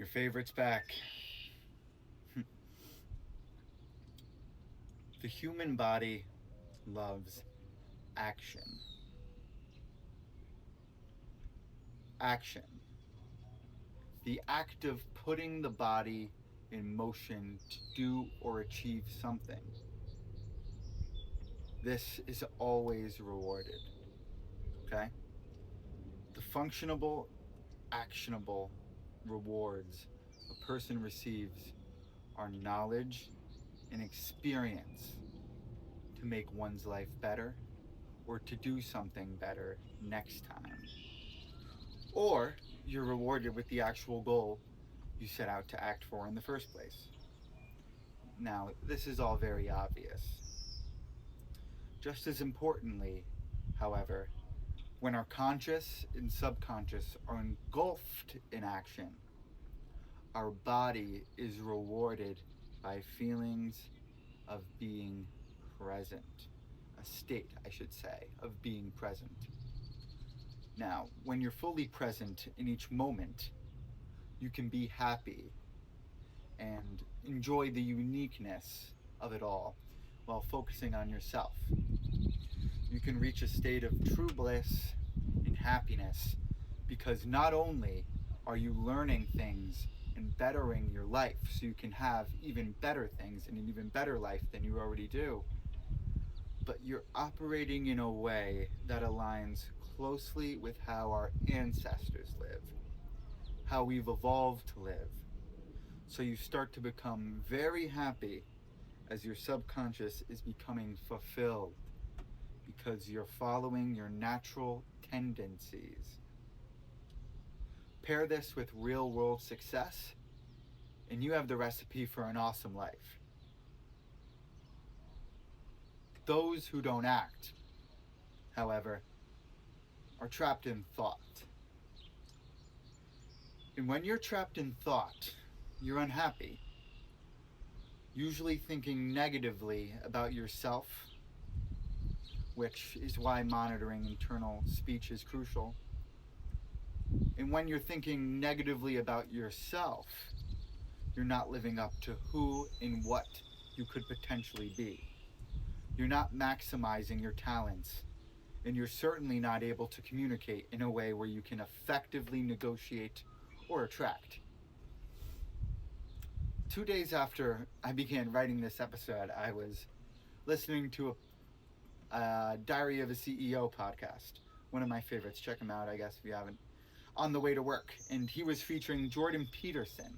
Your favorite's back. The human body loves action. Action. The act of putting the body in motion to do or achieve something. This is always rewarded. Okay? The functionable, actionable rewards a person receives are knowledge and experience to make one's life better or to do something better next time. Or you're rewarded with the actual goal you set out to act for in the first place. Now, this is all very obvious. Just as importantly, however, when our conscious and subconscious are engulfed in action, our body is rewarded by feelings of being present. A state, I should say, of being present. Now, when you're fully present in each moment, you can be happy and enjoy the uniqueness of it all while focusing on yourself. You can reach a state of true bliss and happiness because not only are you learning things and bettering your life so you can have even better things and an even better life than you already do, but you're operating in a way that aligns closely with how our ancestors live, how we've evolved to live. So you start to become very happy as your subconscious is becoming fulfilled because you're following your natural tendencies. Pair this with real world success, and you have the recipe for an awesome life. Those who don't act, however, are trapped in thought. And when you're trapped in thought, you're unhappy, usually thinking negatively about yourself, which is why monitoring internal speech is crucial. And when you're thinking negatively about yourself, you're not living up to who and what you could potentially be. You're not maximizing your talents, and you're certainly not able to communicate in a way where you can effectively negotiate or attract. 2 days after I began writing this episode, I was listening to a Diary of a CEO podcast, one of my favorites. Check him out, I guess, if you haven't. On the way to work, and he was featuring Jordan Peterson.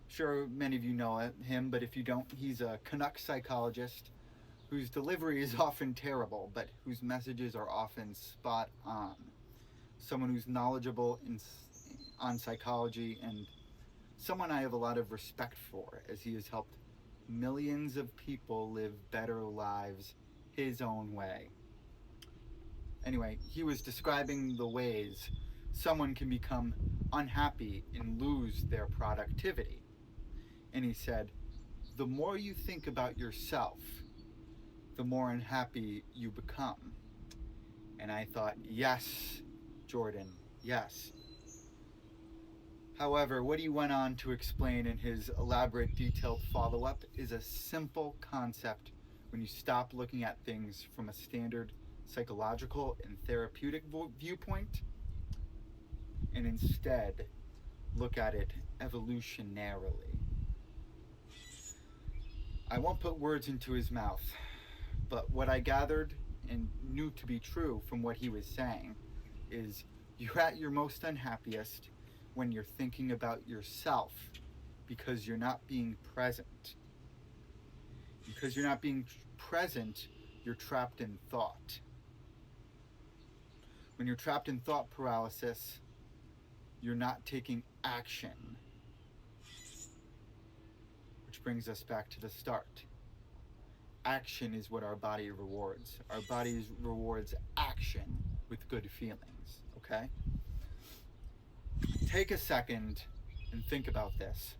Sure, many of you know him, but if you don't, he's a Canuck psychologist whose delivery is often terrible, but whose messages are often spot on. Someone who's knowledgeable on psychology, and someone I have a lot of respect for, as he has helped millions of people live better lives his own way. Anyway, he was describing the ways someone can become unhappy and lose their productivity. And he said, the more you think about yourself, the more unhappy you become. And I thought, yes, Jordan, yes. However, what he went on to explain in his elaborate, detailed follow-up is a simple concept when you stop looking at things from a standard psychological and therapeutic viewpoint and instead look at it evolutionarily. I won't put words into his mouth, but what I gathered and knew to be true from what he was saying is you're at your most unhappiest when you're thinking about yourself because you're not being present. Because you're not being present, you're trapped in thought. When you're trapped in thought paralysis, you're not taking action. Which brings us back to the start. Action is what our body rewards. Our body rewards action with good feelings, okay? Take a second and think about this.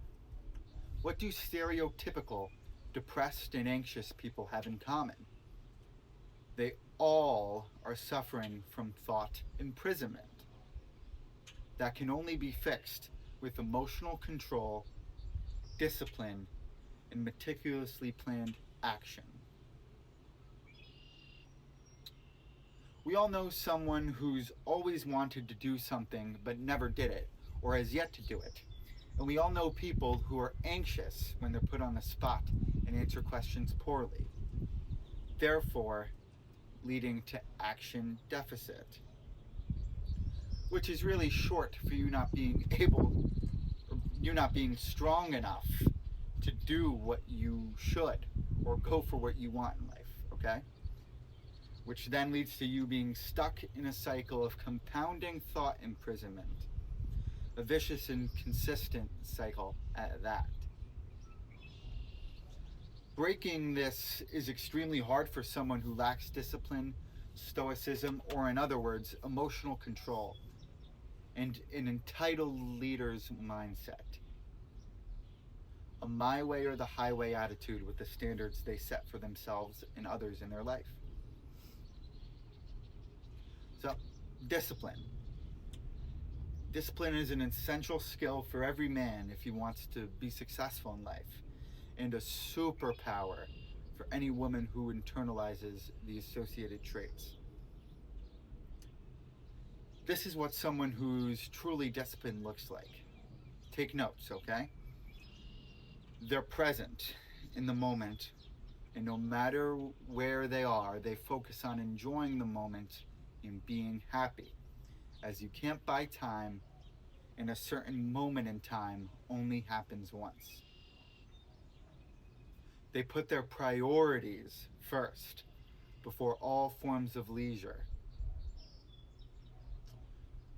What do stereotypical depressed and anxious people have in common? They all are suffering from thought imprisonment that can only be fixed with emotional control, discipline, and meticulously planned action. We all know someone who's always wanted to do something but never did it, or has yet to do it. And we all know people who are anxious when they're put on the spot and answer questions poorly, therefore leading to action deficit, which is really short for you not being able, or you not being strong enough to do what you should or go for what you want in life, okay? Which then leads to you being stuck in a cycle of compounding thought imprisonment, a vicious and consistent cycle at that. Breaking this is extremely hard for someone who lacks discipline, stoicism, or in other words, emotional control, and an entitled leader's mindset. A my way or the highway attitude with the standards they set for themselves and others in their life. So, discipline. Discipline is an essential skill for every man if he wants to be successful in life, and a superpower for any woman who internalizes the associated traits. This is what someone who's truly disciplined looks like. Take notes, okay? They're present in the moment, and no matter where they are, they focus on enjoying the moment and being happy, as you can't buy time, and a certain moment in time only happens once. They put their priorities first before all forms of leisure.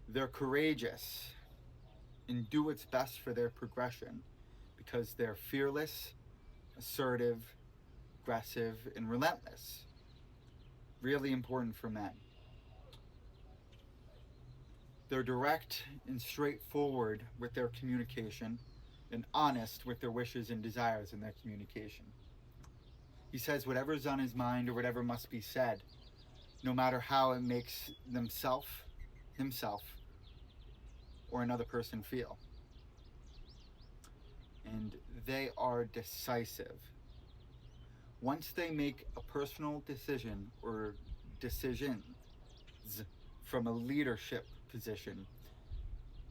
They're courageous and do what's best for their progression because they're fearless, assertive, aggressive, and relentless. Really important for men. They're direct and straightforward with their communication and honest with their wishes and desires in their communication. He says whatever's on his mind or whatever must be said, no matter how it makes himself, or another person feel. And they are decisive. Once they make a personal decision or decisions from a leadership position,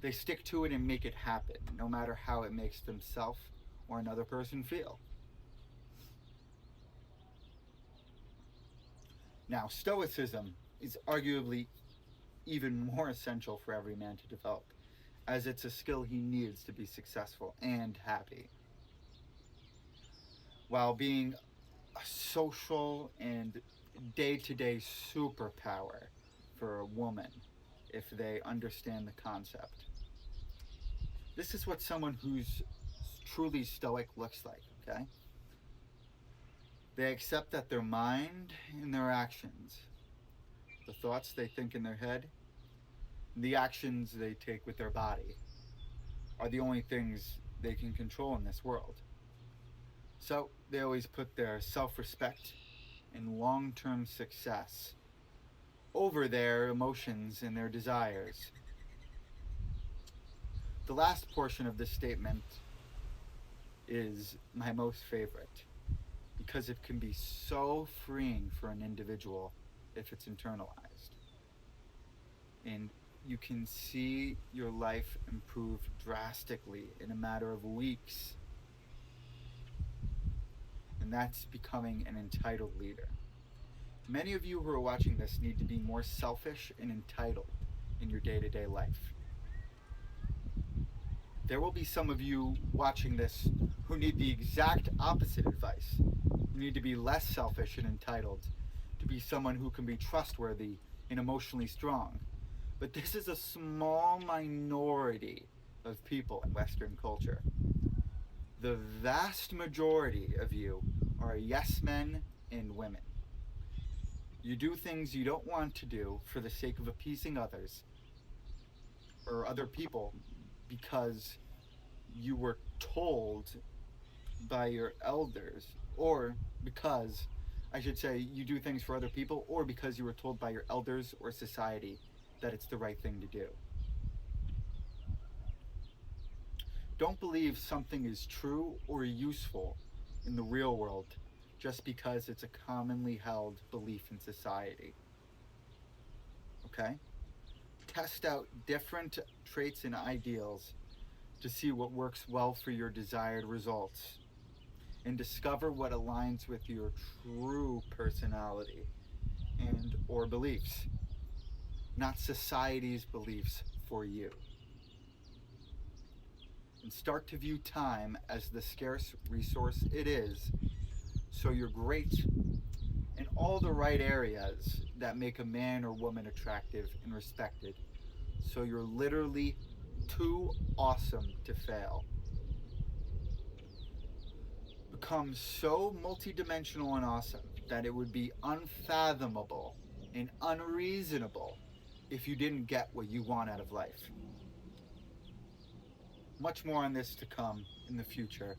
they stick to it and make it happen, no matter how it makes themselves or another person feel. Now, stoicism is arguably even more essential for every man to develop, as it's a skill he needs to be successful and happy, while being a social and day-to-day superpower for a woman if they understand the concept. This is what someone who's truly stoic looks like, okay? They accept that their mind and their actions, the thoughts they think in their head, and the actions they take with their body, are the only things they can control in this world. So they always put their self-respect and long-term success over their emotions and their desires. The last portion of this statement is my most favorite, because it can be so freeing for an individual if it's internalized. And you can see your life improve drastically in a matter of weeks. And that's becoming an entitled leader. Many of you who are watching this need to be more selfish and entitled in your day-to-day life. There will be some of you watching this who need the exact opposite advice. You need to be less selfish and entitled, to be someone who can be trustworthy and emotionally strong. But this is a small minority of people in Western culture. The vast majority of you are yes men and women. You do things you don't want to do for the sake of appeasing others or other people because you were told by your elders, or because, I should say, you do things for other people, or because you were told by your elders or society that it's the right thing to do. Don't believe something is true or useful in the real world just because it's a commonly held belief in society. Okay? Test out different traits and ideals to see what works well for your desired results and discover what aligns with your true personality and or beliefs, not society's beliefs for you. And start to view time as the scarce resource it is, so you're great in all the right areas that make a man or woman attractive and respected. So you're literally too awesome to fail. Become so multidimensional and awesome that it would be unfathomable and unreasonable if you didn't get what you want out of life. Much more on this to come in the future.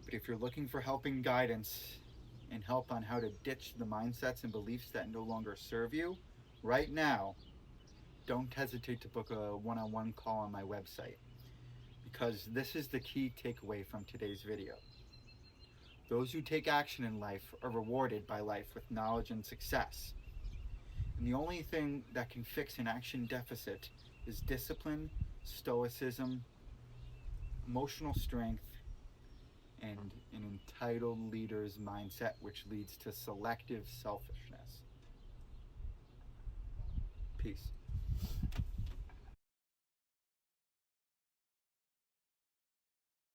But if you're looking for help and guidance and help on how to ditch the mindsets and beliefs that no longer serve you, right now, don't hesitate to book a one-on-one call on my website, because this is the key takeaway from today's video. Those who take action in life are rewarded by life with knowledge and success. And the only thing that can fix an action deficit is discipline, stoicism, emotional strength, and an entitled leader's mindset, which leads to selective selfishness. Peace.